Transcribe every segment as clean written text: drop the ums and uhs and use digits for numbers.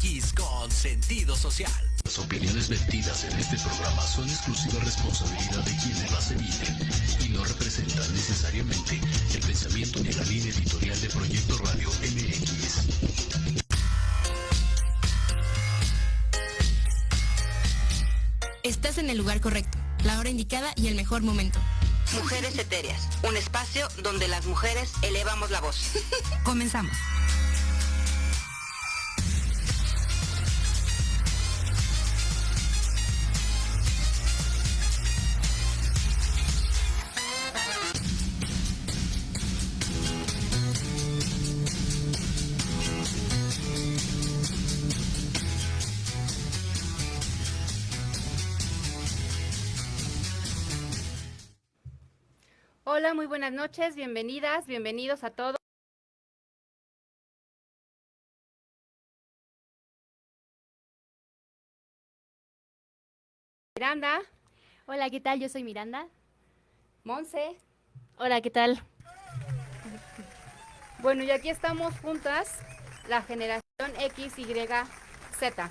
MX con sentido social. Las opiniones vertidas en este programa son exclusiva responsabilidad de quienes las emiten y no representan necesariamente el pensamiento ni la línea editorial de Proyecto Radio MX. Estás en el lugar correcto, la hora indicada y el mejor momento. Mujeres Etéreas, un espacio donde las mujeres elevamos la voz. Comenzamos. Hola, muy buenas noches, bienvenidas, bienvenidos a todos. Miranda. Hola, ¿qué tal? Yo soy Miranda. Monse. Hola, ¿qué tal? Bueno, y aquí estamos juntas, la generación X, Y, Z.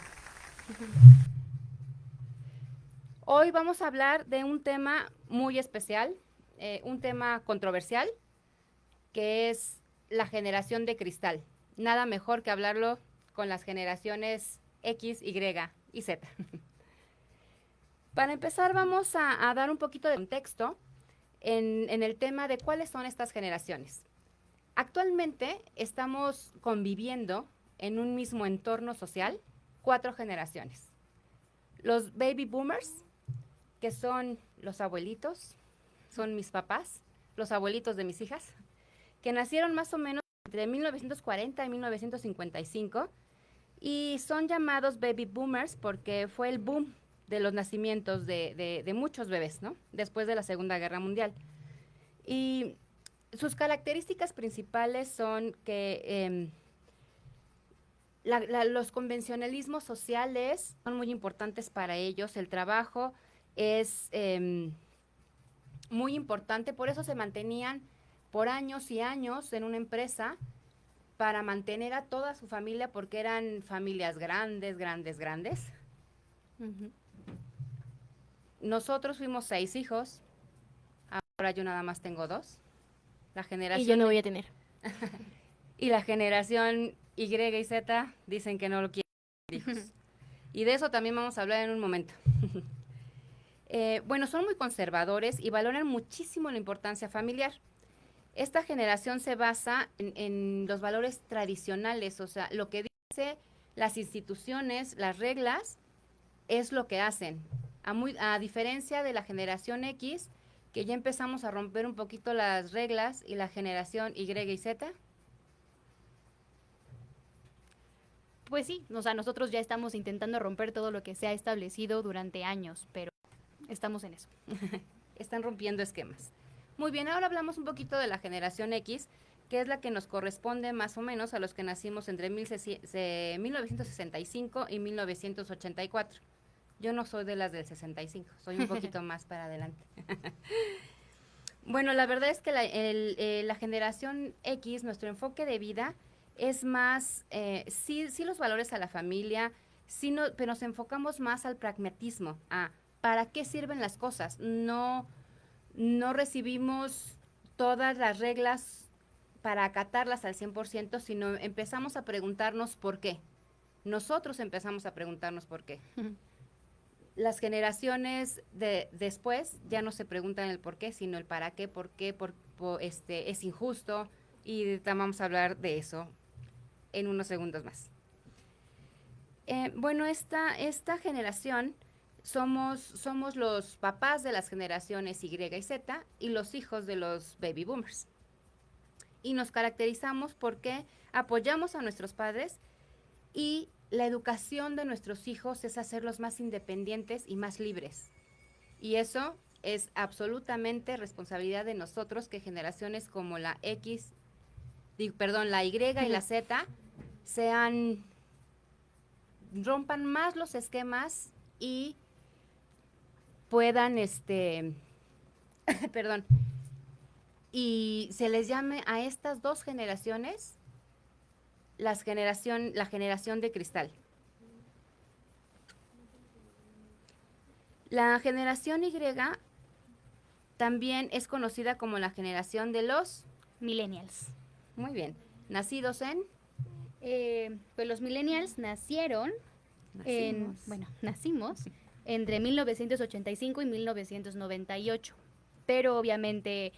Hoy vamos a hablar de un tema muy especial, un tema controversial, que es la generación de cristal. Nada mejor que hablarlo con las generaciones X, Y y Z. Para empezar, vamos a dar un poquito de contexto en el tema de cuáles son estas generaciones. Actualmente estamos conviviendo en un mismo entorno social 4 generaciones. Los baby boomers, que son los abuelitos, son mis papás, los abuelitos de mis hijas, que nacieron más o menos entre 1940 y 1955 y son llamados baby boomers porque fue el boom de los nacimientos de muchos bebés, ¿no? Después de la Segunda Guerra Mundial. Y sus características principales son que los convencionalismos sociales son muy importantes para ellos, el trabajo es muy importante, por eso se mantenían por años y años en una empresa para mantener a toda su familia, porque eran familias grandes. Uh-huh. Nosotros fuimos 6 hijos, ahora yo nada más tengo 2. La generación Y yo no voy a tener. Y la generación Y y Z dicen que no lo quieren hijos. Y de eso también vamos a hablar en un momento. Bueno, son muy conservadores y valoran muchísimo la importancia familiar. Esta generación se basa en los valores tradicionales, o sea, lo que dice las instituciones, las reglas, es lo que hacen. A diferencia de la generación X, que ya empezamos a romper un poquito las reglas, y la generación Y y Z. Pues sí, o sea, nosotros ya estamos intentando romper todo lo que se ha establecido durante años, pero estamos en eso. Están rompiendo esquemas. Muy bien, ahora hablamos un poquito de la generación X, que es la que nos corresponde más o menos a los que nacimos entre 1965 y 1984. Yo no soy de las del 65, soy un poquito más para adelante. Bueno, la verdad es que la generación X, nuestro enfoque de vida es más, sí los valores a la familia, sí pero nos enfocamos más al pragmatismo, a para qué sirven las cosas. No recibimos todas las reglas para acatarlas al 100%, sino empezamos a preguntarnos por qué. Nosotros empezamos a preguntarnos por qué. Las generaciones después ya no se preguntan el por qué, sino el para qué, por qué, es injusto, y vamos a hablar de eso en unos segundos más. Bueno, esta generación somos los papás de las generaciones Y y Z y los hijos de los baby boomers. Y nos caracterizamos porque apoyamos a nuestros padres y la educación de nuestros hijos es hacerlos más independientes y más libres. Y eso es absolutamente responsabilidad de nosotros, que generaciones como la Y y la Z rompan más los esquemas y puedan, y se les llame a estas 2 generaciones la generación de cristal. La generación Y también es conocida como la generación de los, Millennials. muy bien, nacidos en, Pues los millennials nacimos entre 1985 y 1998, pero obviamente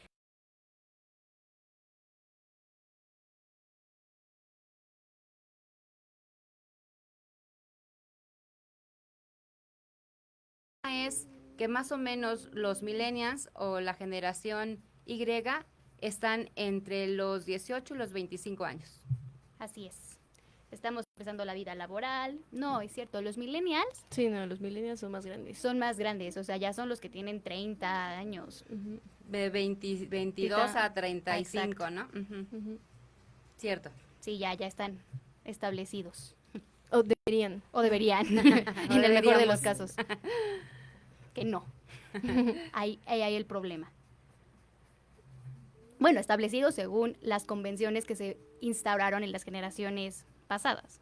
es que más o menos los millennials o la generación Y están entre los 18 y los 25 años. así es. Estamos empezando la vida laboral. No, es cierto, los millennials Sí, no, los millennials son más grandes. son más grandes, o sea, ya son los que tienen 30 años. Ujú, De 22 a 35, Exacto. ¿no? Ujú. ujú. Cierto. Sí, ya están establecidos. O deberían. O deberían, en el mejor de los casos. Que no. Ahí hay el problema. Bueno, establecidos según las convenciones que se instauraron en las generaciones pasadas.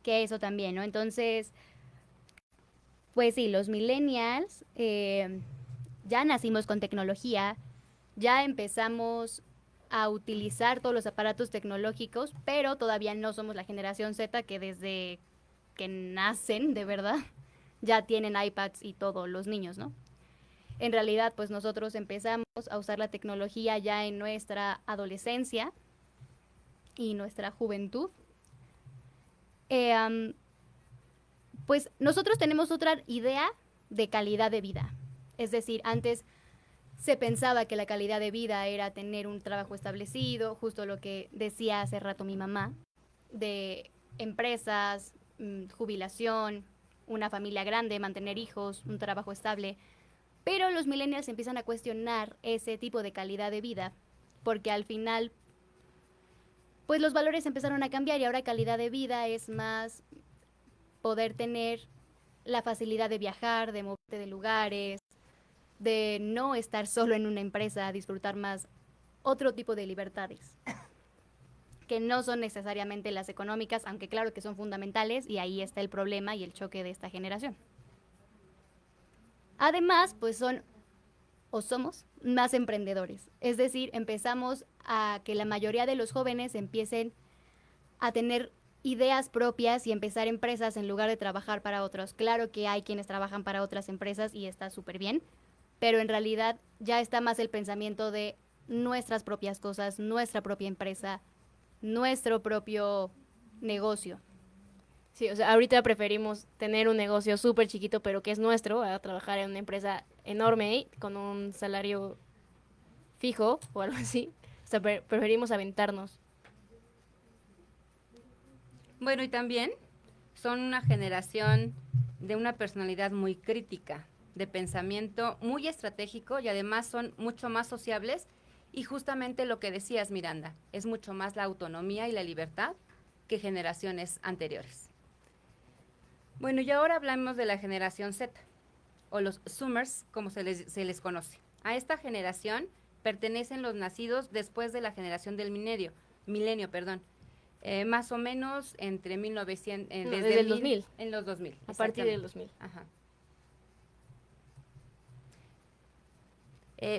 Que eso también, ¿no? Entonces, pues sí, los millennials ya nacimos con tecnología, ya empezamos a utilizar todos los aparatos tecnológicos, pero todavía no somos la generación Z que desde que nacen, de verdad, ya tienen iPads y todo, los niños, ¿no? En realidad, pues nosotros empezamos a usar la tecnología ya en nuestra adolescencia y nuestra juventud. Pues nosotros tenemos otra idea de calidad de vida. Es decir, antes se pensaba que la calidad de vida era tener un trabajo establecido, justo lo que decía hace rato mi mamá, de empresas, jubilación, una familia grande, mantener hijos, un trabajo estable. Pero los millennials empiezan a cuestionar ese tipo de calidad de vida, porque al final, pues los valores empezaron a cambiar y ahora calidad de vida es más poder tener la facilidad de viajar, de moverte de lugares, de no estar solo en una empresa, disfrutar más otro tipo de libertades, que no son necesariamente las económicas, aunque claro que son fundamentales, y ahí está el problema y el choque de esta generación. Además, pues somos más emprendedores. Es decir, empezamos a que la mayoría de los jóvenes empiecen a tener ideas propias y empezar empresas en lugar de trabajar para otros. Claro que hay quienes trabajan para otras empresas y está súper bien, pero en realidad ya está más el pensamiento de nuestras propias cosas, nuestra propia empresa, nuestro propio negocio. Sí, o sea, ahorita preferimos tener un negocio súper chiquito, pero que es nuestro, a trabajar en una empresa enorme con un salario fijo o algo así. O sea, preferimos aventarnos. Bueno, y también son una generación de una personalidad muy crítica, de pensamiento muy estratégico y además son mucho más sociables y justamente lo que decías, Miranda, es mucho más la autonomía y la libertad que generaciones anteriores. Bueno, y ahora hablamos de la generación Z, o los Zoomers, como se les conoce. A esta generación pertenecen los nacidos después de la generación del milenio, más o menos entre 1900, desde el 2000. En los 2000. A partir del 2000. Ajá.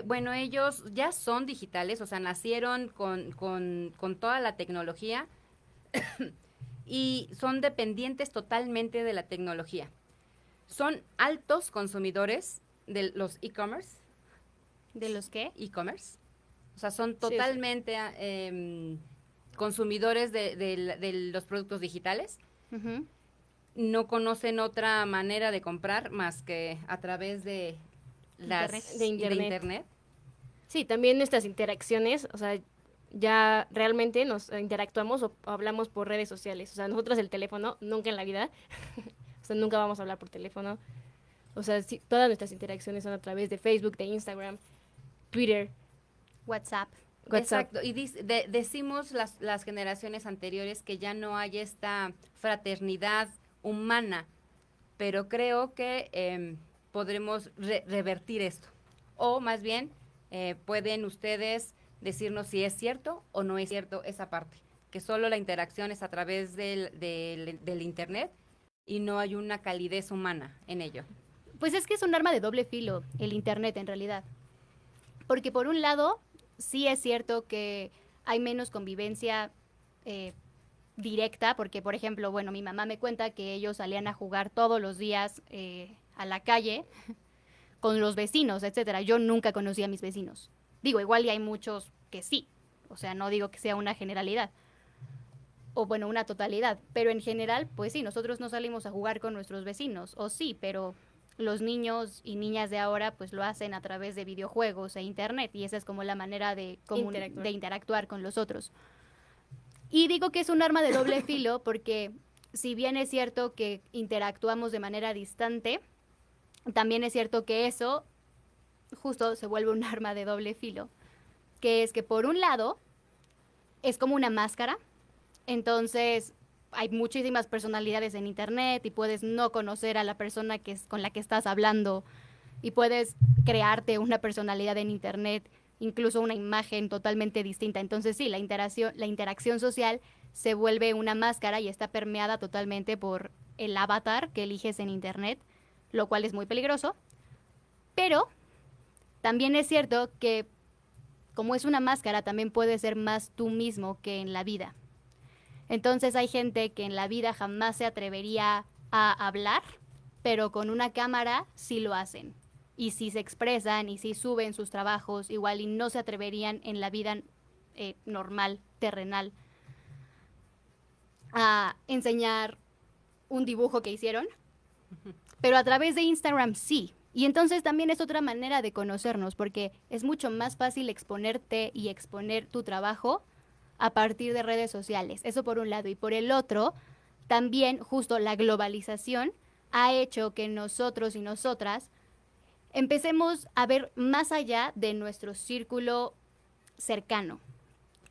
Bueno, ellos ya son digitales, o sea, nacieron con toda la tecnología y son dependientes totalmente de la tecnología. Son altos consumidores de los e-commerce. ¿De los qué? E-commerce. O sea, son Sí, totalmente consumidores de los productos digitales. Uh-huh. No conocen otra manera de comprar más que a través de Internet. Sí, también nuestras interacciones, o sea, ya realmente nos interactuamos o hablamos por redes sociales. O sea, nosotros el teléfono, nunca en la vida. O sea, nunca vamos a hablar por teléfono. O sea, sí, todas nuestras interacciones son a través de Facebook, de Instagram, Twitter, WhatsApp. Exacto, y decimos las generaciones anteriores que ya no hay esta fraternidad humana, pero creo que podremos revertir esto. O más bien, pueden ustedes decirnos si es cierto o no es cierto esa parte, que solo la interacción es a través del Internet y no hay una calidez humana en ello. Pues es que es un arma de doble filo el Internet en realidad. Porque por un lado, sí es cierto que hay menos convivencia directa, porque por ejemplo, bueno, mi mamá me cuenta que ellos salían a jugar todos los días a la calle con los vecinos, etcétera. Yo nunca conocí a mis vecinos. Digo, igual y hay muchos que sí, o sea, no digo que sea una generalidad, o bueno, una totalidad, pero en general, pues sí, nosotros no salimos a jugar con nuestros vecinos, o sí, pero los niños y niñas de ahora pues lo hacen a través de videojuegos e internet, y esa es como la manera de interactuar con los otros. Y digo que es un arma de doble filo porque si bien es cierto que interactuamos de manera distante, también es cierto que eso justo se vuelve un arma de doble filo, que es que por un lado es como una máscara, entonces hay muchísimas personalidades en internet y puedes no conocer a la persona con la que estás hablando y puedes crearte una personalidad en internet, incluso una imagen totalmente distinta. Entonces sí, la interacción social se vuelve una máscara y está permeada totalmente por el avatar que eliges en internet, lo cual es muy peligroso. Pero también es cierto que como es una máscara, también puedes ser más tú mismo que en la vida. Entonces hay gente que en la vida jamás se atrevería a hablar, pero con una cámara sí lo hacen. Y sí se expresan y sí suben sus trabajos, igual y no se atreverían en la vida normal, terrenal, a enseñar un dibujo que hicieron, pero a través de Instagram sí. Y entonces también es otra manera de conocernos, porque es mucho más fácil exponerte y exponer tu trabajo a partir de redes sociales. Eso por un lado. Y por el otro, también justo la globalización ha hecho que nosotros y nosotras empecemos a ver más allá de nuestro círculo cercano.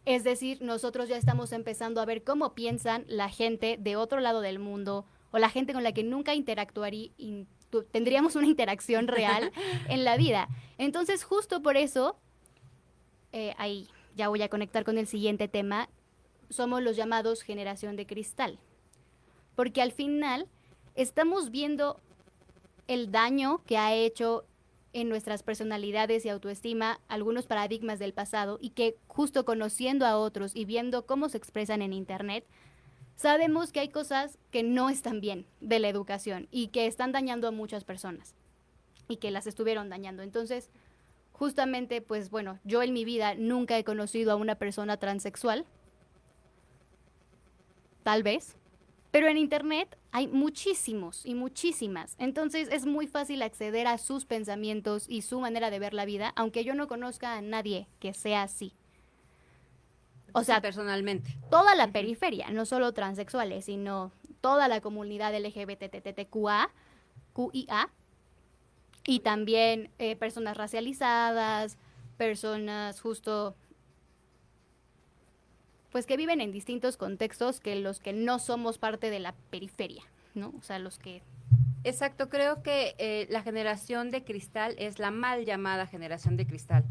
Es decir, nosotros ya estamos empezando a ver cómo piensan la gente de otro lado del mundo o la gente con la que nunca tendríamos una interacción real en la vida. Entonces, justo por eso, ahí ya voy a conectar con el siguiente tema, somos los llamados generación de cristal. Porque al final estamos viendo el daño que ha hecho en nuestras personalidades y autoestima algunos paradigmas del pasado y que justo conociendo a otros y viendo cómo se expresan en internet, sabemos que hay cosas que no están bien de la educación y que están dañando a muchas personas y que las estuvieron dañando. Entonces, justamente, pues bueno, yo en mi vida nunca he conocido a una persona transexual, tal vez, pero en internet hay muchísimos y muchísimas. Entonces es muy fácil acceder a sus pensamientos y su manera de ver la vida, aunque yo no conozca a nadie que sea así. O sea, personalmente. Toda la periferia, no solo transexuales, sino toda la comunidad LGBTQIA, y también personas racializadas, personas justo pues que viven en distintos contextos que los que no somos parte de la periferia, ¿no? O sea, los que... Exacto, creo que la generación de cristal es la mal llamada generación de cristal.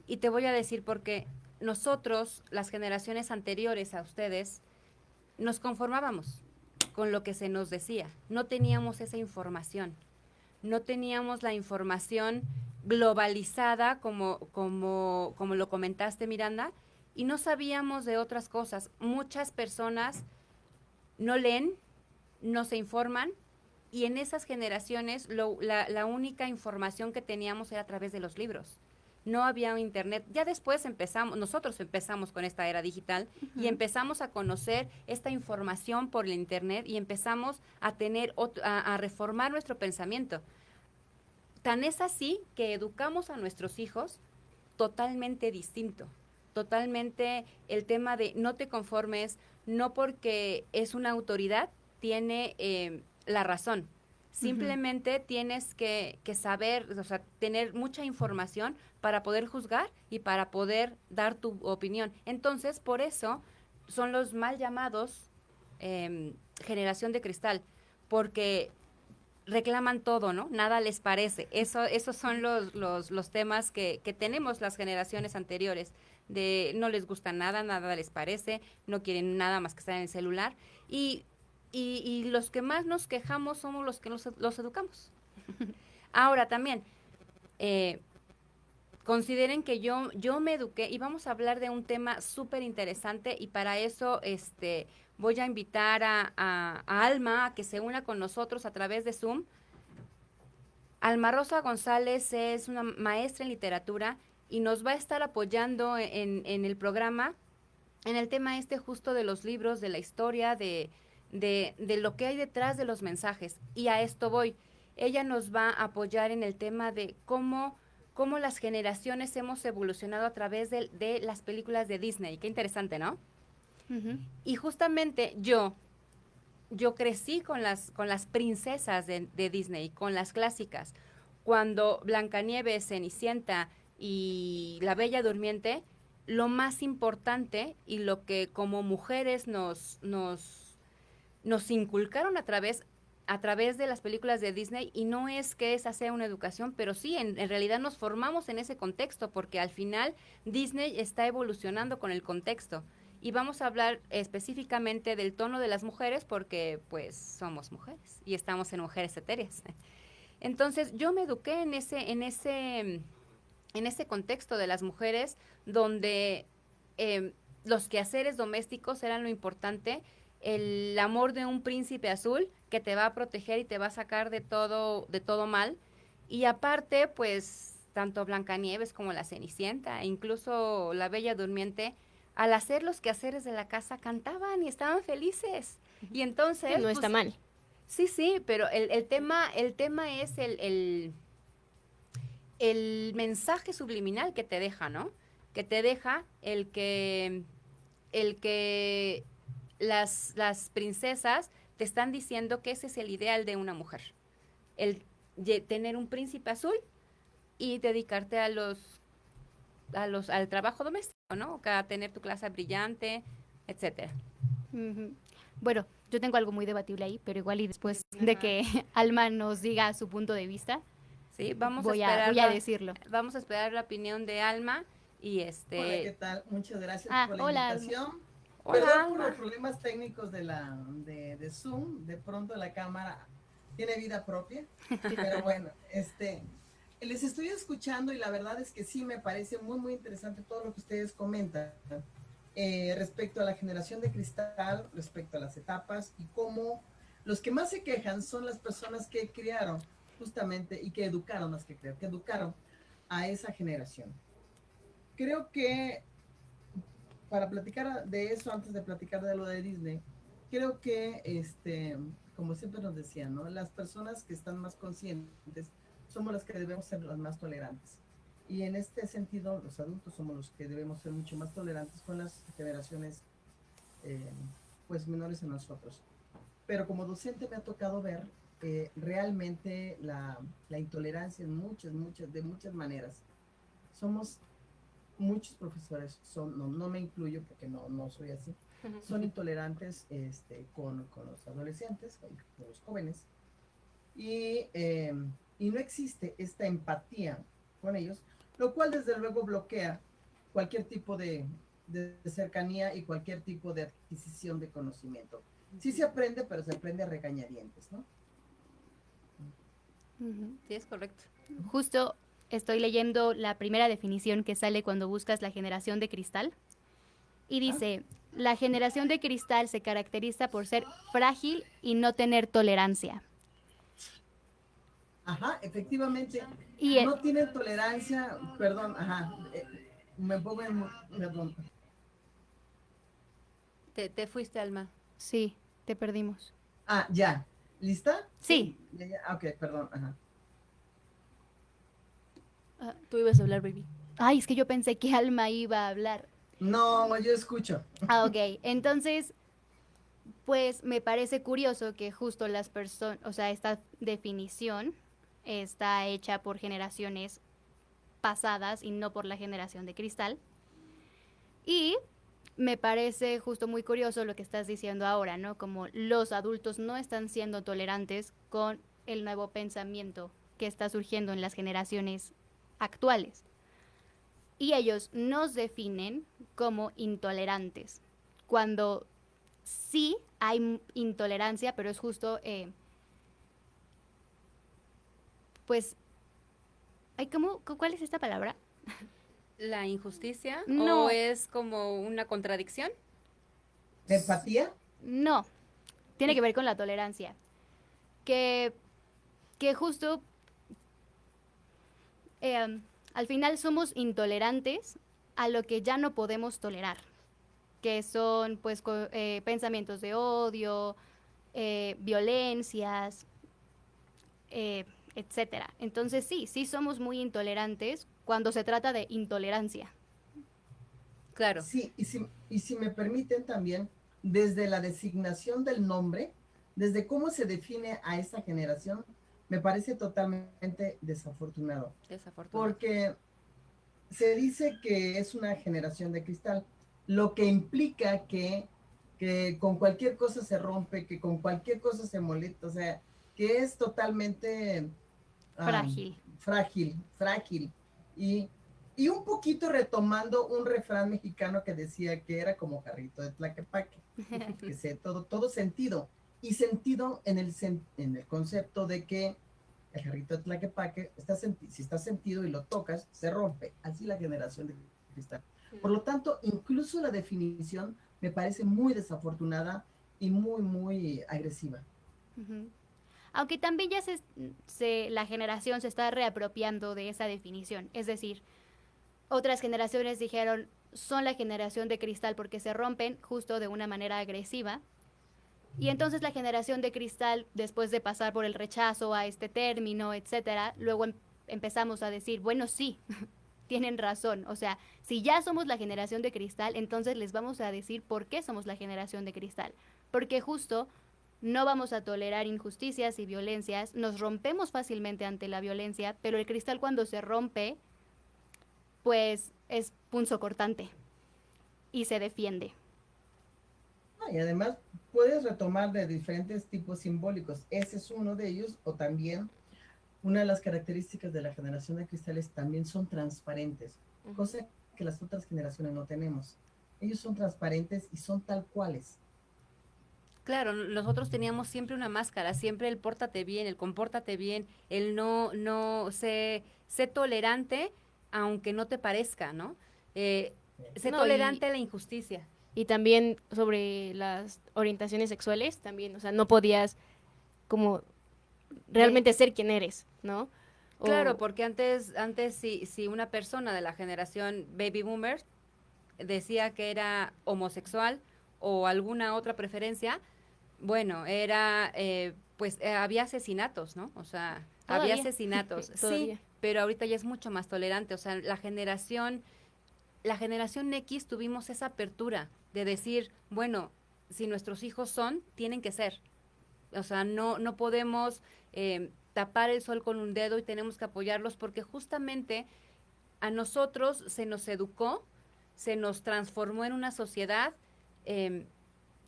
Y te voy a decir por qué. Nosotros, las generaciones anteriores a ustedes, nos conformábamos con lo que se nos decía. No teníamos esa información. No teníamos la información globalizada como lo comentaste, Miranda, y no sabíamos de otras cosas. Muchas personas no leen, no se informan, y en esas generaciones la única información que teníamos era a través de los libros. No había internet. Ya después nosotros empezamos con esta era digital y empezamos a conocer esta información por el internet y empezamos a reformar nuestro pensamiento. Tan es así que educamos a nuestros hijos totalmente distinto. Totalmente el tema de no te conformes, no porque es una autoridad, tiene la razón. Simplemente tienes que saber, o sea, tener mucha información para poder juzgar y para poder dar tu opinión. Entonces, por eso son los mal llamados generación de cristal, porque reclaman todo, ¿no? Nada les parece. Esos son los temas que tenemos las generaciones anteriores, de no les gusta nada, nada les parece, no quieren nada más que estar en el celular. Y y los que más nos quejamos somos los que los educamos. Ahora también, consideren que yo me eduqué y vamos a hablar de un tema súper interesante y para eso voy a invitar a Alma a que se una con nosotros a través de Zoom. Alma Rosa González es una maestra en literatura y nos va a estar apoyando en el programa en el tema justo de los libros, de la historia, de lo que hay detrás de los mensajes. Y a esto voy. Ella nos va a apoyar en el tema de cómo las generaciones hemos evolucionado a través de las películas de Disney. Qué interesante, ¿no? Ujú. Y justamente yo crecí con las princesas de Disney, con las clásicas. Cuando Blancanieves, Cenicienta y La Bella Durmiente, lo más importante y lo que como mujeres nos inculcaron a través de las películas de Disney, y no es que esa sea una educación, pero sí, en realidad nos formamos en ese contexto, porque al final Disney está evolucionando con el contexto. Y vamos a hablar específicamente del tono de las mujeres, porque pues somos mujeres y estamos en Mujeres Etéreas. Entonces yo me eduqué en ese contexto de las mujeres, donde los quehaceres domésticos eran lo importante, el amor de un príncipe azul que te va a proteger y te va a sacar de todo mal. Y aparte, pues, tanto Blancanieves como la Cenicienta, incluso la Bella Durmiente, al hacer los quehaceres de la casa, cantaban y estaban felices. Y entonces... No está mal. Sí, pero el tema es el mensaje subliminal que te deja, ¿no? Que te deja el que las princesas te están diciendo que ese es el ideal de una mujer. Tener un príncipe azul y dedicarte al trabajo doméstico, ¿no? A tener tu clase brillante, etcétera. Ujú. Bueno, yo tengo algo muy debatible ahí, pero igual y después de que Alma nos diga su punto de vista, Sí, vamos voy a a esperar decirlo. Vamos a esperar la opinión de Alma y Hola, ¿qué tal? Muchas gracias por la hola. invitación. Hola, Perdón por Alma. los problemas técnicos de Zoom. De pronto la cámara tiene vida propia. Pero bueno, les estoy escuchando y la verdad es que sí me parece muy, muy interesante todo lo que ustedes comentan respecto a la generación de cristal, respecto a las etapas y cómo los que más se quejan son las personas que criaron justamente y que educaron, más que crear, que educaron a esa generación. Creo que para platicar de eso, antes de platicar de lo de Disney, creo que, como siempre nos decían, ¿no? Las personas que están más conscientes somos las que debemos ser las más tolerantes. Y en este sentido, los adultos somos los que debemos ser mucho más tolerantes con las generaciones pues menores a nosotros. Pero como docente me ha tocado ver realmente la intolerancia en de muchas maneras. Somos muchos profesores, no me incluyo porque no soy así, son intolerantes con los adolescentes, con los jóvenes, y no existe esta empatía con ellos, lo cual desde luego bloquea cualquier tipo de cercanía y cualquier tipo de adquisición de conocimiento. Sí se aprende, pero se aprende a regañadientes, ¿no? Ujú. Sí, es correcto. Justo estoy leyendo la primera definición que sale cuando buscas la generación de cristal. Y dice, la generación de cristal se caracteriza por ser frágil y no tener tolerancia. Ajá, efectivamente. Y no tienen tolerancia, perdón, me pongo perdón. Te fuiste, Alma. sí, te perdimos. Ya. ¿Lista? Sí. Ya. Ok, perdón, ajá. Tú ibas a hablar, baby. Ay, es que yo pensé que Alma iba a hablar. No, yo escucho. Ok, entonces, pues me parece curioso que justo las personas, o sea, esta definición está hecha por generaciones pasadas y no por la generación de cristal. Y me parece justo muy curioso lo que estás diciendo ahora, ¿no? Como los adultos no están siendo tolerantes con el nuevo pensamiento que está surgiendo en las generaciones actuales. Y ellos nos definen como intolerantes, cuando sí hay intolerancia, pero es justo, pues, ¿cuál es esta palabra? ¿La injusticia? No. ¿O es como una contradicción? ¿De empatía? No, tiene que ver con la tolerancia. Que justo al final somos intolerantes a lo que ya no podemos tolerar, que son pues pensamientos de odio, violencias, etcétera. Entonces sí somos muy intolerantes cuando se trata de intolerancia. Claro. Sí, y si me permiten también, desde la designación del nombre, desde cómo se define a esta generación, me parece totalmente desafortunado. Porque se dice que es una generación de cristal, lo que implica que con cualquier cosa se rompe, que con cualquier cosa se molesta, o sea, que es totalmente frágil. Y un poquito retomando un refrán mexicano que decía que era como jarrito de tlaquepaque, que se todo sentido, y sentido en el concepto de que el jarrito de tlaquepaque si está sentido y lo tocas, se rompe. Así la generación de cristal. Por lo tanto, incluso la definición me parece muy desafortunada y muy, muy agresiva. Uh-huh. Aunque también ya la generación se está reapropiando de esa definición. Es decir, otras generaciones dijeron, son la generación de cristal porque se rompen justo de una manera agresiva. Y entonces la generación de cristal, después de pasar por el rechazo a este término, etcétera, luego empezamos a decir, bueno, sí, tienen razón. O sea, si ya somos la generación de cristal, entonces les vamos a decir por qué somos la generación de cristal. Porque justo no vamos a tolerar injusticias y violencias, nos rompemos fácilmente ante la violencia, pero el cristal cuando se rompe, pues es punzocortante y se defiende. Y además puedes retomar de diferentes tipos simbólicos. Ese es uno de ellos, o también una de las características de la generación de cristales también son transparentes, cosa que las otras generaciones no tenemos. Ellos son transparentes y son tal cuales. Claro, nosotros teníamos siempre una máscara, siempre el pórtate bien, el compórtate bien, el no sé tolerante, aunque no te parezca, ¿no? Sé tolerante a la injusticia. Y también sobre las orientaciones sexuales, también, o sea, no podías como realmente ser quien eres, ¿no? Claro, porque antes si una persona de la generación baby boomer decía que era homosexual o alguna otra preferencia, bueno, era, había asesinatos, ¿no? O sea, ¿Todavía? Había asesinatos, sí, pero ahorita ya es mucho más tolerante, o sea, la generación X tuvimos esa apertura de decir, bueno, si nuestros hijos tienen que ser. O sea, no podemos tapar el sol con un dedo y tenemos que apoyarlos porque justamente a nosotros se nos educó, se nos transformó en una sociedad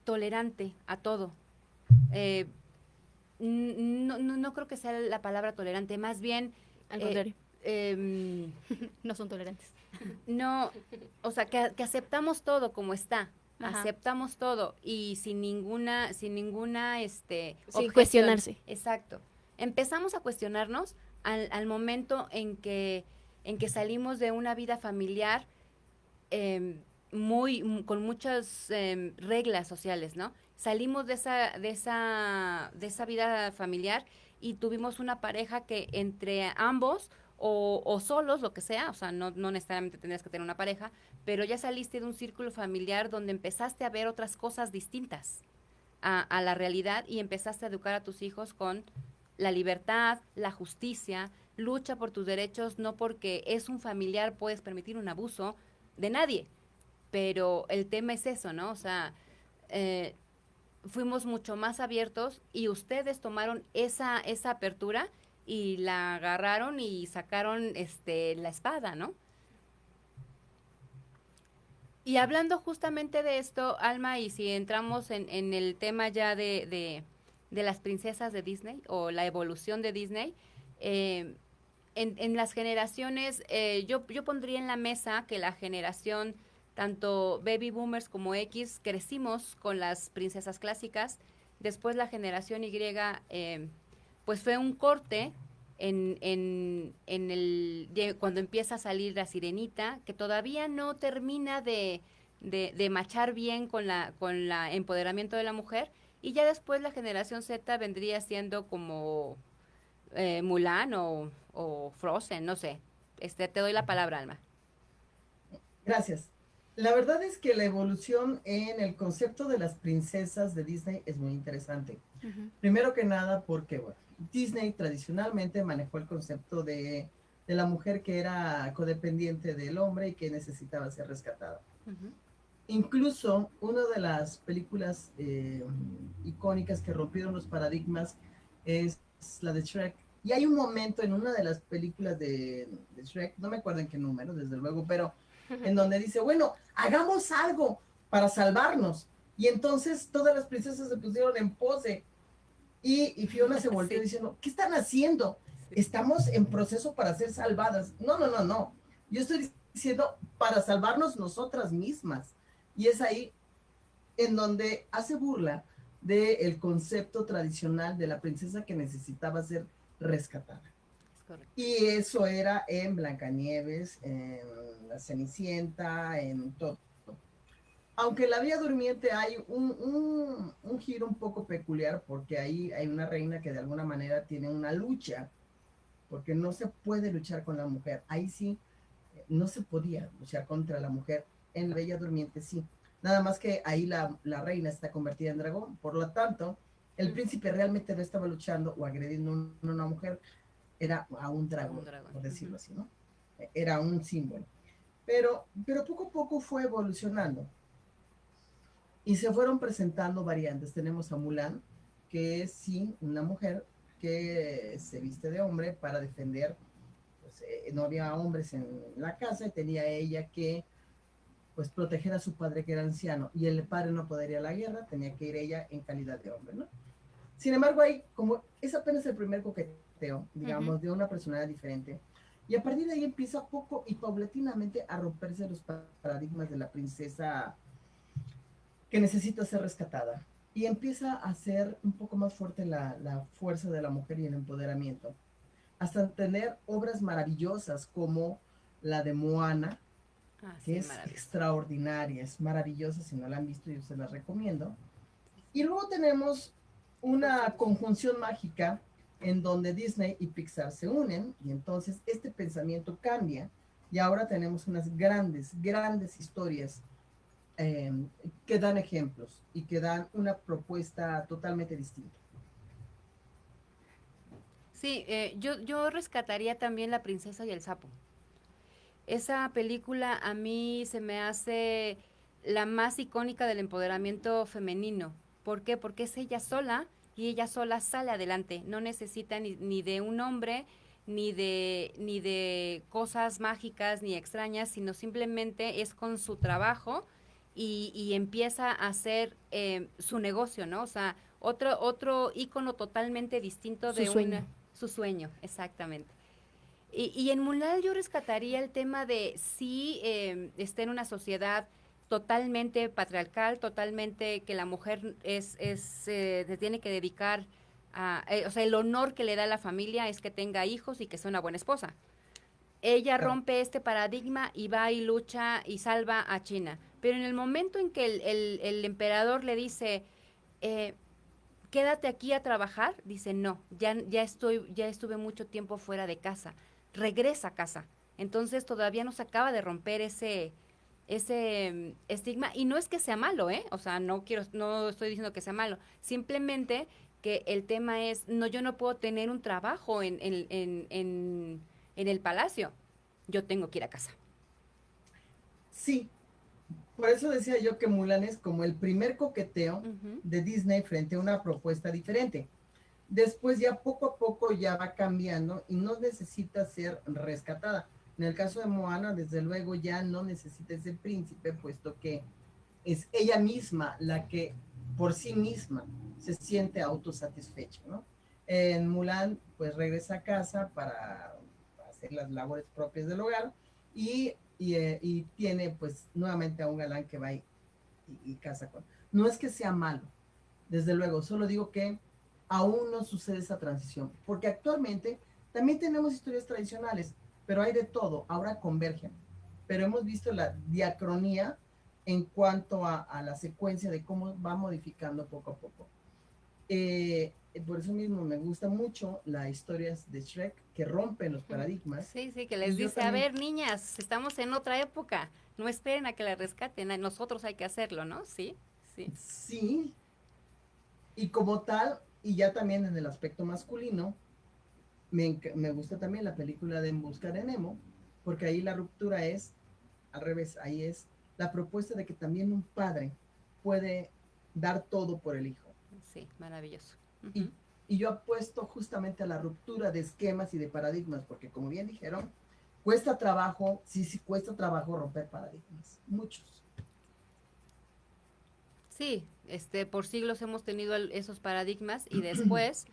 tolerante a todo. No creo que sea la palabra tolerante, más bien... Al contrario. No son tolerantes. No, o sea, que aceptamos todo como está. Ajá. Aceptamos todo y sin ninguna sin objeción. cuestionarse. Exacto. Empezamos a cuestionarnos al momento en que salimos de una vida familiar con muchas reglas sociales, ¿no? Salimos de esa vida familiar y tuvimos una pareja que entre ambos o solos, lo que sea, o sea, no necesariamente tendrías que tener una pareja, pero ya saliste de un círculo familiar donde empezaste a ver otras cosas distintas a la realidad y empezaste a educar a tus hijos con la libertad, la justicia, lucha por tus derechos, no porque es un familiar puedes permitir un abuso de nadie, pero el tema es eso, ¿no? O sea, fuimos mucho más abiertos y ustedes tomaron esa apertura y la agarraron y sacaron la espada, ¿no? Y hablando justamente de esto, Alma, y si entramos en el tema ya de las princesas de Disney o la evolución de Disney, en las generaciones, yo pondría en la mesa que la generación tanto baby boomers como X crecimos con las princesas clásicas. Después la generación Y, pues fue un corte cuando empieza a salir la Sirenita, que todavía no termina de machar bien con la empoderamiento de la mujer, y ya después la generación Z vendría siendo como Mulan o Frozen, no sé. Te doy la palabra, Alma. Gracias. La verdad es que la evolución en el concepto de las princesas de Disney es muy interesante. Primero que nada porque, bueno, Disney tradicionalmente manejó el concepto de la mujer que era codependiente del hombre y que necesitaba ser rescatada. Incluso una de las películas icónicas que rompieron los paradigmas es la de Shrek. Y hay un momento en una de las películas de Shrek, no me acuerdo en qué número, desde luego, pero en donde dice, bueno, hagamos algo para salvarnos. Y entonces todas las princesas se pusieron en pose. Y Fiona se volteó diciendo, ¿qué están haciendo? Estamos en proceso para ser salvadas. No. Yo estoy diciendo para salvarnos nosotras mismas. Y es ahí en donde hace burla del concepto tradicional de la princesa que necesitaba ser rescatada. Y eso era en Blancanieves, en La Cenicienta, en todo. Aunque en La Bella Durmiente hay un giro un poco peculiar, porque ahí hay una reina que de alguna manera tiene una lucha, porque no se puede luchar con la mujer. Ahí sí, no se podía luchar contra la mujer. En La Bella Durmiente sí. Nada más que ahí la reina está convertida en dragón. Por lo tanto, el príncipe realmente no estaba luchando o agrediendo a una mujer, era a un dragón, por decirlo así, ¿no? Era un símbolo. Pero poco a poco fue evolucionando. Y se fueron presentando variantes. Tenemos a Mulan, que es sí una mujer que se viste de hombre para defender, pues, no había hombres en la casa y tenía ella que pues proteger a su padre que era anciano, y el padre no podía ir a la guerra, tenía que ir ella en calidad de hombre, ¿no? Sin embargo, ahí, como es apenas el primer coqueteo, digamos, de una personalidad diferente, y a partir de ahí empieza poco y paulatinamente a romperse los paradigmas de la princesa que necesita ser rescatada, y empieza a ser un poco más fuerte la fuerza de la mujer y el empoderamiento, hasta tener obras maravillosas como la de Moana, que es extraordinaria, es maravillosa. Si no la han visto, yo se la recomiendo. Y luego tenemos una conjunción mágica en donde Disney y Pixar se unen, y entonces este pensamiento cambia, y ahora tenemos unas grandes historias que dan ejemplos y que dan una propuesta totalmente distinta. Sí, yo rescataría también La Princesa y el Sapo. Esa película a mí se me hace la más icónica del empoderamiento femenino. ¿Por qué? Porque es ella sola, y ella sola sale adelante. No necesita ni de un hombre, ni de cosas mágicas ni extrañas, sino simplemente es con su trabajo y empieza a hacer su negocio, ¿no? O sea, otro ícono totalmente distinto de su sueño, exactamente. Y en Mulan yo rescataría el tema de si está en una sociedad totalmente patriarcal, totalmente que la mujer se tiene que dedicar a, o sea, el honor que le da a la familia es que tenga hijos y que sea una buena esposa. Ella rompe este paradigma y va y lucha y salva a China. Pero en el momento en que el emperador le dice, quédate aquí a trabajar, dice, no, ya estuve mucho tiempo fuera de casa, regresa a casa. Entonces todavía no se acaba de romper ese estigma, y no es que sea malo, o sea, no estoy diciendo que sea malo, simplemente que el tema es, no, yo no puedo tener un trabajo en el palacio, yo tengo que ir a casa. Sí, por eso decía yo que Mulan es como el primer coqueteo de Disney frente a una propuesta diferente. Después ya poco a poco ya va cambiando y no necesita ser rescatada. En el caso de Moana, desde luego ya no necesita ese príncipe, puesto que es ella misma la que por sí misma se siente autosatisfecha, ¿no? En Mulan, pues regresa a casa para hacer las labores propias del hogar, y y tiene pues nuevamente a un galán que va y casa con. No es que sea malo, desde luego, solo digo que aún no sucede esa transición, porque actualmente también tenemos historias tradicionales, pero hay de todo, ahora convergen, pero hemos visto la diacronía en cuanto a la secuencia de cómo va modificando poco a poco. Por eso mismo me gusta mucho las historias de Shrek que rompen los paradigmas. Sí, que les dice, también, a ver, niñas, estamos en otra época, no esperen a que la rescaten, a nosotros hay que hacerlo, ¿no? Sí. Sí, y como tal, y ya también en el aspecto masculino, me gusta también la película de En Busca de Nemo, porque ahí la ruptura es al revés, ahí es la propuesta de que también un padre puede dar todo por el hijo. Sí, maravilloso. Y yo apuesto justamente a la ruptura de esquemas y de paradigmas, porque como bien dijeron, cuesta trabajo, sí cuesta trabajo romper paradigmas, muchos. Sí, por siglos hemos tenido esos paradigmas y después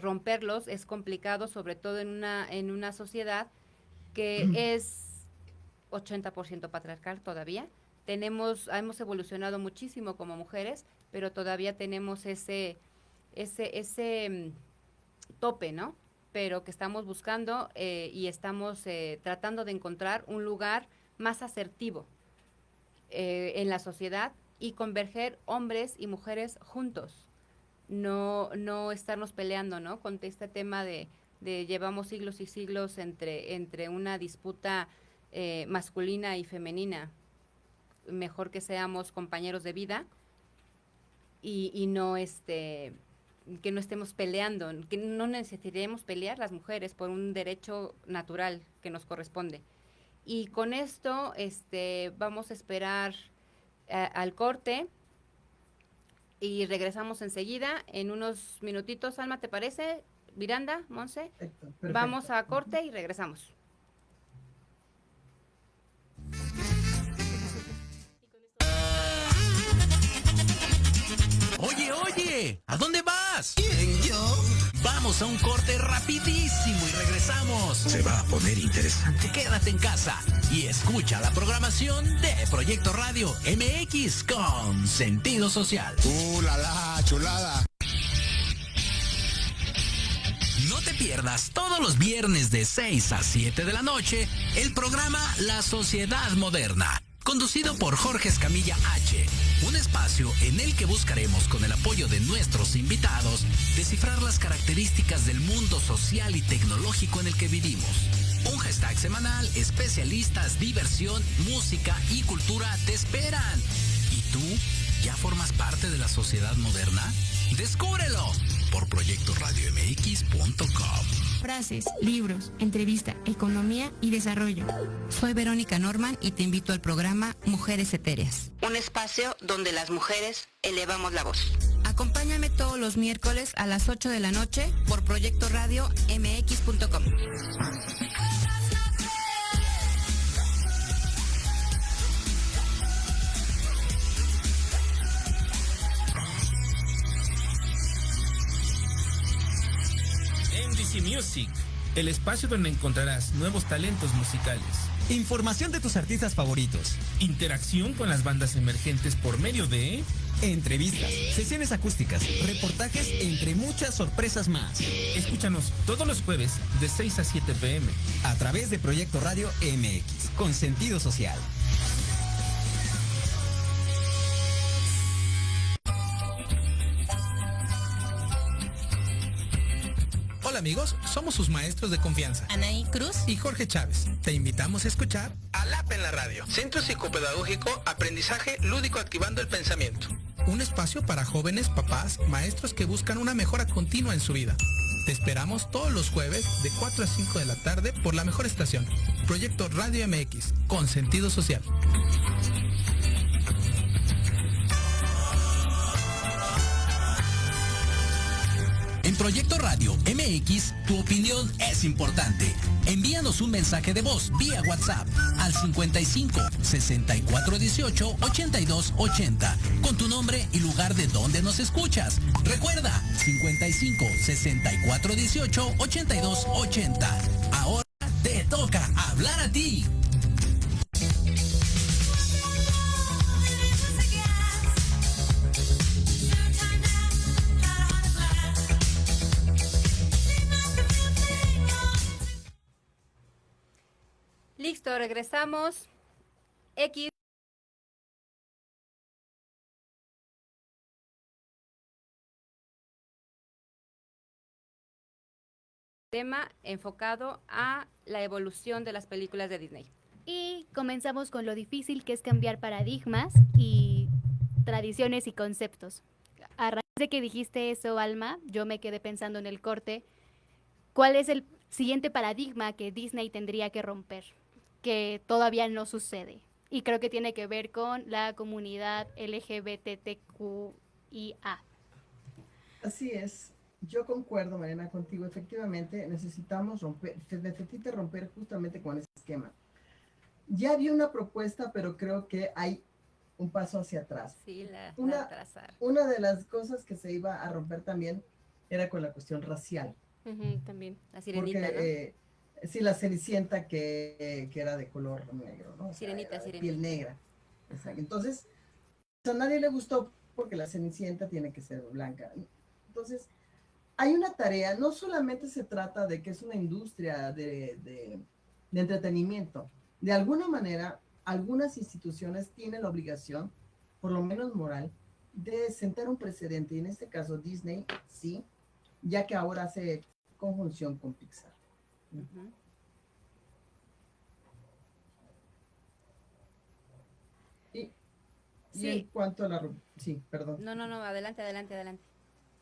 romperlos es complicado, sobre todo en una sociedad que es 80% patriarcal todavía. Hemos evolucionado muchísimo como mujeres, pero todavía tenemos ese tope, ¿no? Pero que estamos buscando y estamos tratando de encontrar un lugar más asertivo en la sociedad y converger hombres y mujeres juntos, no estarnos peleando, ¿no? Con este tema de llevamos siglos y siglos entre una disputa masculina y femenina. Mejor que seamos compañeros de vida y no que no estemos peleando, que no necesitaremos pelear las mujeres por un derecho natural que nos corresponde. Y con esto vamos a esperar al corte y regresamos enseguida en unos minutitos. Alma, ¿te parece? Miranda, Monse, perfecto. Vamos a corte y regresamos. Oye, ¿a dónde vas? ¿Quién, yo? Vamos a un corte rapidísimo y regresamos. Se va a poner interesante. Quédate en casa y escucha la programación de Proyecto Radio MX con sentido social. La chulada. No te pierdas todos los viernes de 6 a 7 de la noche el programa La Sociedad Moderna, conducido por Jorge Escamilla H., un espacio en el que buscaremos, con el apoyo de nuestros invitados, descifrar las características del mundo social y tecnológico en el que vivimos. Un hashtag semanal, especialistas, diversión, música y cultura te esperan. ¿Y tú ya formas parte de la sociedad moderna? ¡Descúbrelo! Por proyectoradiomx.com. Frases, libros, entrevista, economía y desarrollo. Soy Verónica Norman y te invito al programa Mujeres Etéreas. Un espacio donde las mujeres elevamos la voz. Acompáñame todos los miércoles a las 8 de la noche por proyectoradiomx.com. MDC Music, el espacio donde encontrarás nuevos talentos musicales. Información de tus artistas favoritos. Interacción con las bandas emergentes por medio de entrevistas, sesiones acústicas, reportajes, entre muchas sorpresas más. Escúchanos todos los jueves de 6 a 7 p.m. a través de Proyecto Radio MX, con sentido social. Hola amigos, somos sus maestros de confianza, Anaí Cruz y Jorge Chávez. Te invitamos a escuchar ALAP en la radio, Centro Psicopedagógico Aprendizaje Lúdico Activando el Pensamiento. Un espacio para jóvenes, papás, maestros que buscan una mejora continua en su vida. Te esperamos todos los jueves de 4 a 5 de la tarde por la mejor estación, Proyecto Radio MX, con sentido social. En Proyecto Radio MX, tu opinión es importante. Envíanos un mensaje de voz vía WhatsApp al 55 64 18 82 80 con tu nombre y lugar de donde nos escuchas. Recuerda, 55 64 18 82 80. Ahora te toca hablar a ti. Listo, regresamos. X. Tema enfocado a la evolución de las películas de Disney. Y comenzamos con lo difícil que es cambiar paradigmas y tradiciones y conceptos. A raíz de que dijiste eso, Alma, yo me quedé pensando en el corte. ¿Cuál es el siguiente paradigma que Disney tendría que romper? Que todavía no sucede. Y creo que tiene que ver con la comunidad LGBTQIA. Así es. Yo concuerdo, Mariana, contigo. Efectivamente, necesitamos necesita romper justamente con ese esquema. Ya había una propuesta, pero creo que hay un paso hacia atrás. Sí, la atrasaron. Una de las cosas que se iba a romper también era con la cuestión racial. También. La sirenita, porque, ¿no? Sí, la cenicienta que era de color negro, ¿no? Sirenita. Piel negra. Exacto. Entonces, a nadie le gustó porque la cenicienta tiene que ser blanca. Entonces, hay una tarea, no solamente se trata de que es una industria de entretenimiento. De alguna manera, algunas instituciones tienen la obligación, por lo menos moral, de sentar un precedente. Y en este caso, Disney, sí, ya que ahora hace conjunción con Pixar. Uh-huh. Y sí. En cuanto a la... Sí, perdón. No, adelante.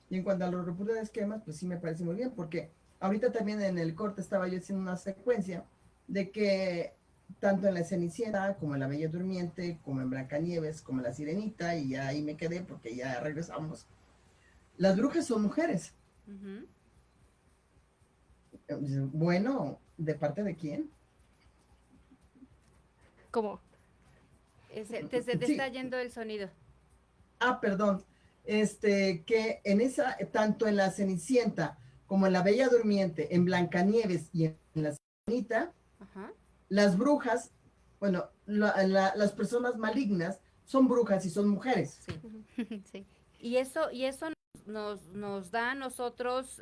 Y en cuanto a la ruptura de esquemas, pues sí me parece muy bien, porque ahorita también en el corte estaba yo haciendo una secuencia de que tanto en la Cenicienta, como en la Bella Durmiente, como en Blancanieves, como en la Sirenita, y ya ahí me quedé porque ya regresamos, las brujas son mujeres. Uh-huh. Bueno, ¿de parte de quién? ¿Cómo? Te está yendo el sonido. Perdón. Que en esa, tanto en la Cenicienta como en la Bella Durmiente, en Blancanieves y en la Sirenita, uh-huh, las brujas, bueno, las personas malignas son brujas y son mujeres. Sí. Sí. Y eso nos da a nosotros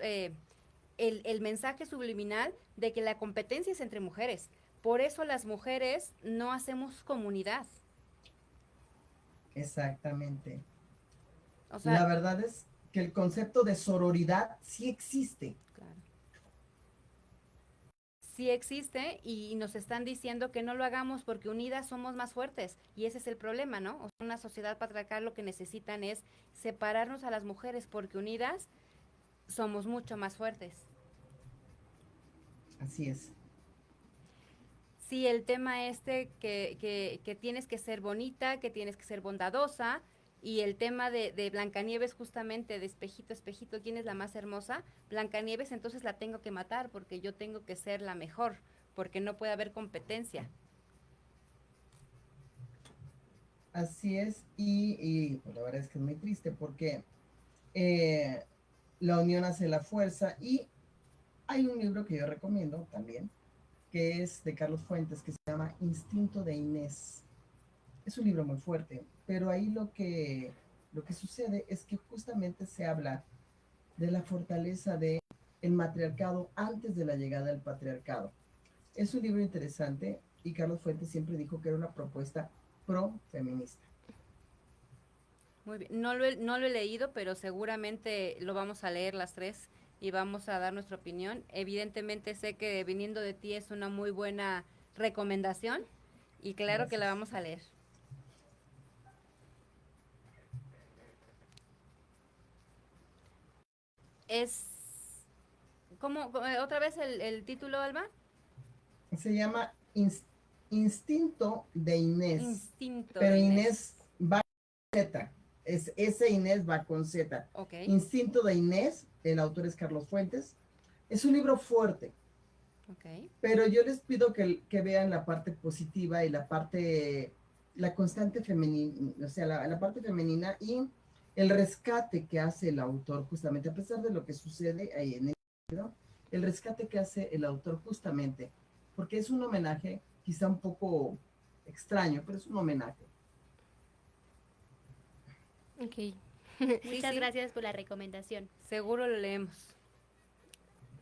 el mensaje subliminal de que la competencia es entre mujeres. Por eso las mujeres no hacemos comunidad. Exactamente. O sea, la verdad es que el concepto de sororidad sí existe. Claro. Sí existe y nos están diciendo que no lo hagamos porque unidas somos más fuertes. Y ese es el problema, ¿no? O sea, una sociedad patriarcal lo que necesitan es separarnos a las mujeres porque unidas somos mucho más fuertes. Así es. Sí, el tema que tienes que ser bonita, que tienes que ser bondadosa, y el tema de Blancanieves justamente de espejito, ¿quién es la más hermosa? Blancanieves, entonces la tengo que matar porque yo tengo que ser la mejor, porque no puede haber competencia. Así es, y pues, la verdad es que es muy triste porque la unión hace la fuerza, y hay un libro que yo recomiendo también, que es de Carlos Fuentes, que se llama Instinto de Inés. Es un libro muy fuerte, pero ahí lo que sucede es que justamente se habla de la fortaleza del matriarcado antes de la llegada del patriarcado. Es un libro interesante y Carlos Fuentes siempre dijo que era una propuesta pro-feminista. Muy bien, no lo he leído, pero seguramente lo vamos a leer las tres y vamos a dar nuestra opinión. Evidentemente sé que viniendo de ti es una muy buena recomendación y claro, gracias, que la vamos a leer. Es... ¿Cómo? ¿Otra vez el título, Alma? Se llama Instinto de Inés. Instinto pero de Inés va con Z. Ese Inés va con Z. Okay. Instinto de Inés, el autor es Carlos Fuentes. Es un libro fuerte. Okay. Pero yo les pido que vean la parte positiva y la constante femenina, o sea, la parte femenina y el rescate que hace el autor justamente, a pesar de lo que sucede ahí en el libro, el rescate que hace el autor justamente, porque es un homenaje quizá un poco extraño, pero es un homenaje. Ok. Muchas gracias por la recomendación. Seguro lo leemos.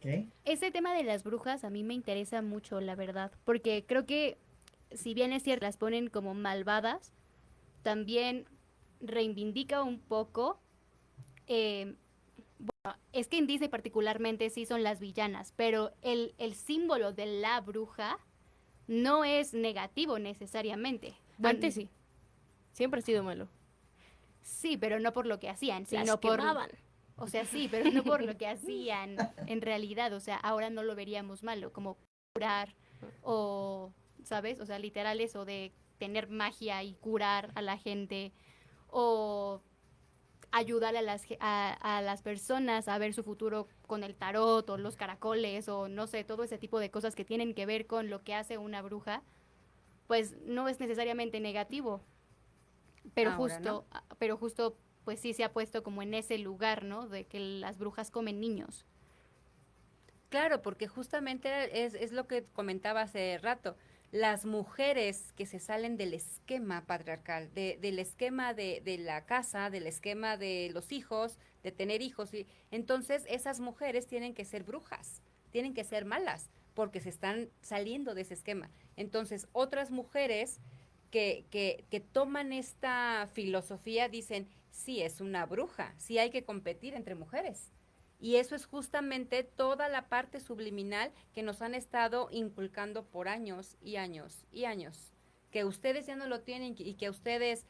Ok. Ese tema de las brujas a mí me interesa mucho, la verdad, porque creo que si bien es cierto, las ponen como malvadas, también reivindica un poco, bueno, es que en Disney particularmente sí son las villanas, pero el símbolo de la bruja no es negativo necesariamente. Antes sí, siempre ha sido malo. Sí, pero no por lo que hacían, Las sino por... quemaban. O sea, sí, pero no por lo que hacían en realidad. O sea, ahora no lo veríamos malo, como curar o, ¿sabes? O sea, literal eso de tener magia y curar a la gente o ayudar a las personas a ver su futuro con el tarot o los caracoles o no sé, todo ese tipo de cosas que tienen que ver con lo que hace una bruja, pues no es necesariamente negativo. Pero Ahora, justo, pero justo, pues sí se ha puesto como en ese lugar, ¿no? De que las brujas comen niños. Claro, porque justamente es lo que comentaba hace rato. Las mujeres que se salen del esquema patriarcal, del esquema de la casa, del esquema de los hijos, de tener hijos, y entonces esas mujeres tienen que ser brujas, tienen que ser malas, porque se están saliendo de ese esquema. Entonces, otras mujeres que toman esta filosofía dicen, sí, es una bruja, sí hay que competir entre mujeres. Y eso es justamente toda la parte subliminal que nos han estado inculcando por años y años y años. Que ustedes ya no lo tienen y que ustedes,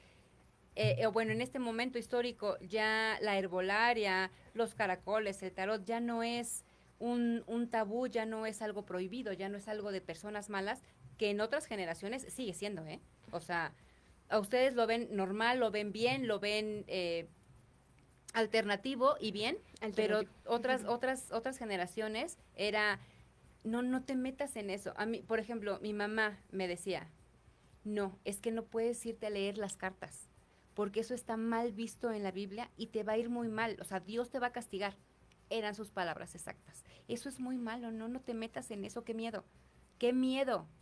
bueno, en este momento histórico ya la herbolaria, los caracoles, el tarot ya no es un tabú, ya no es algo prohibido, ya no es algo de personas malas, que en otras generaciones sigue siendo, ¿eh? O sea, a ustedes lo ven normal, lo ven bien, lo ven... alternativo y bien, pero otras generaciones era no te metas en eso. A mí, por ejemplo, mi mamá me decía, no, es que no puedes irte a leer las cartas, porque eso está mal visto en la Biblia y te va a ir muy mal, o sea, Dios te va a castigar. Eran sus palabras exactas. Eso es muy malo, no te metas en eso, qué miedo,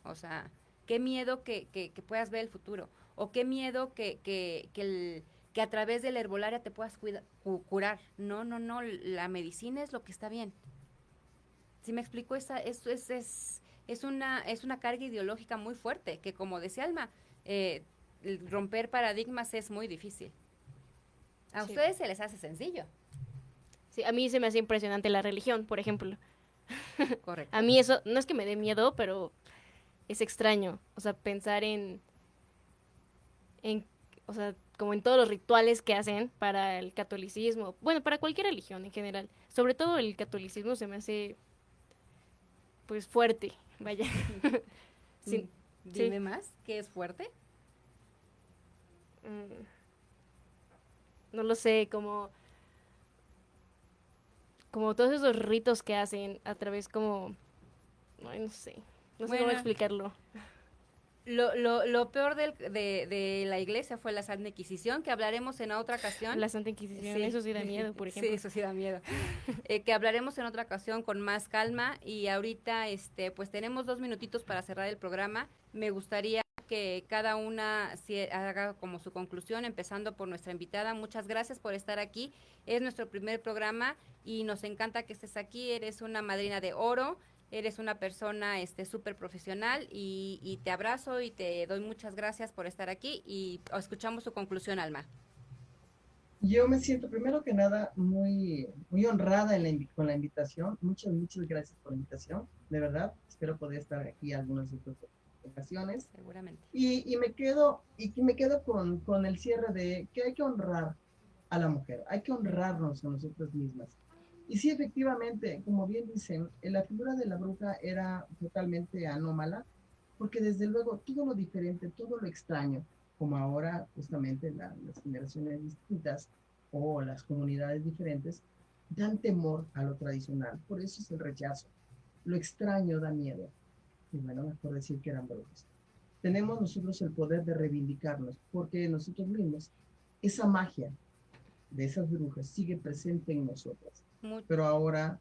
o sea, qué miedo que puedas ver el futuro, o qué miedo que a través de la herbolaria te puedas curar. No, la medicina es lo que está bien. ¿Sí me explico? Es una carga ideológica muy fuerte, que como decía Alma, romper paradigmas es muy difícil. A ustedes se les hace sencillo. Sí, a mí se me hace impresionante la religión, por ejemplo. Correcto. A mí eso, no es que me dé miedo, pero es extraño. O sea, pensar o sea, como en todos los rituales que hacen para el catolicismo, bueno, para cualquier religión en general. Sobre todo el catolicismo se me hace, pues, fuerte, vaya. Sí, Dime más, ¿qué es fuerte? No lo sé, como todos esos ritos que hacen a través como, ay, no sé cómo explicarlo. Lo peor de la iglesia fue la Santa Inquisición, que hablaremos en otra ocasión. La Santa Inquisición, sí. Eso sí da miedo, por ejemplo. Sí, eso sí da miedo. Que hablaremos en otra ocasión con más calma y ahorita pues tenemos 2 minutitos para cerrar el programa. Me gustaría que cada una haga como su conclusión, empezando por nuestra invitada. Muchas gracias por estar aquí. Es nuestro primer programa y nos encanta que estés aquí. Eres una madrina de oro. Eres una persona súper profesional y te abrazo y te doy muchas gracias por estar aquí y escuchamos su conclusión, Alma. Yo me siento primero que nada muy honrada con la invitación. Muchas gracias por la invitación, de verdad. Espero poder estar aquí algunas otras ocasiones. Seguramente. Y me quedo con el cierre de que hay que honrar a la mujer, hay que honrarnos a nosotras mismas. Y sí, efectivamente, como bien dicen, la figura de la bruja era totalmente anómala, porque desde luego todo lo diferente, todo lo extraño, como ahora justamente las generaciones distintas o las comunidades diferentes, dan temor a lo tradicional. Por eso es el rechazo. Lo extraño da miedo. Y bueno, mejor decir que eran brujas. Tenemos nosotros el poder de reivindicarnos, porque nosotros mismos, esa magia de esas brujas sigue presente en nosotras. Pero ahora,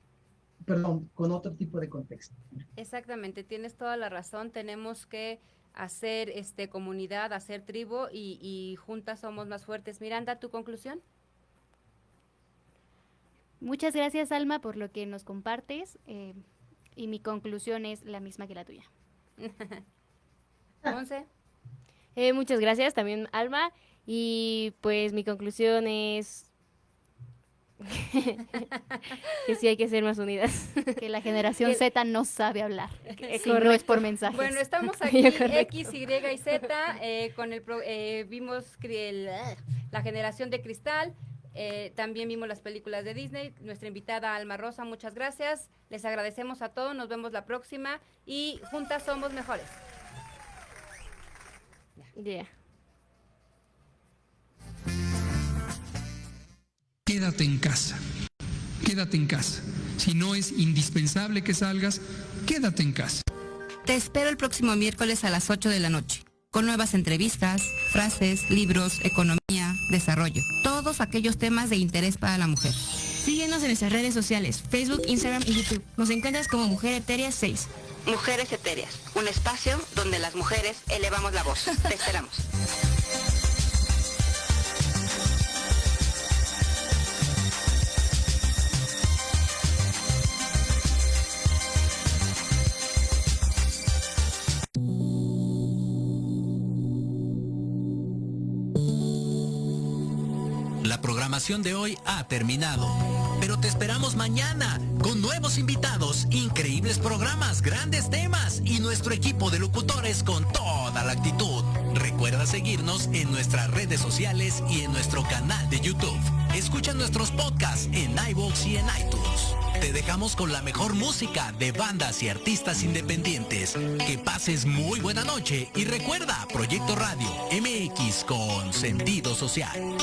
con otro tipo de contexto. Exactamente, tienes toda la razón. Tenemos que hacer comunidad, hacer tribu y juntas somos más fuertes. Miranda, ¿tu conclusión? Muchas gracias, Alma, por lo que nos compartes. Y mi conclusión es la misma que la tuya. Monse. Muchas gracias también, Alma. Y pues mi conclusión es que sí hay que ser más unidas. Que la generación Z no sabe hablar. Sí, no es por mensajes. Bueno, estamos aquí X, Y y Z con vimos la generación de cristal. También vimos las películas de Disney. Nuestra invitada Alma Rosa, muchas gracias. Les agradecemos a todos. Nos vemos la próxima y juntas somos mejores. Yeah. Quédate en casa. Quédate en casa. Si no es indispensable que salgas, quédate en casa. Te espero el próximo miércoles a las 8 de la noche, con nuevas entrevistas, frases, libros, economía, desarrollo, todos aquellos temas de interés para la mujer. Síguenos en nuestras redes sociales, Facebook, Instagram y YouTube. Nos encuentras como Mujer Etérea 6. Mujeres Etéreas, un espacio donde las mujeres elevamos la voz. Te esperamos. La programación de hoy ha terminado, pero te esperamos mañana con nuevos invitados, increíbles programas, grandes temas y nuestro equipo de locutores con toda la actitud. Recuerda seguirnos en nuestras redes sociales y en nuestro canal de YouTube. Escucha nuestros podcasts en iVoox y en iTunes. Te dejamos con la mejor música de bandas y artistas independientes. Que pases muy buena noche y recuerda, Proyecto Radio MX con sentido social.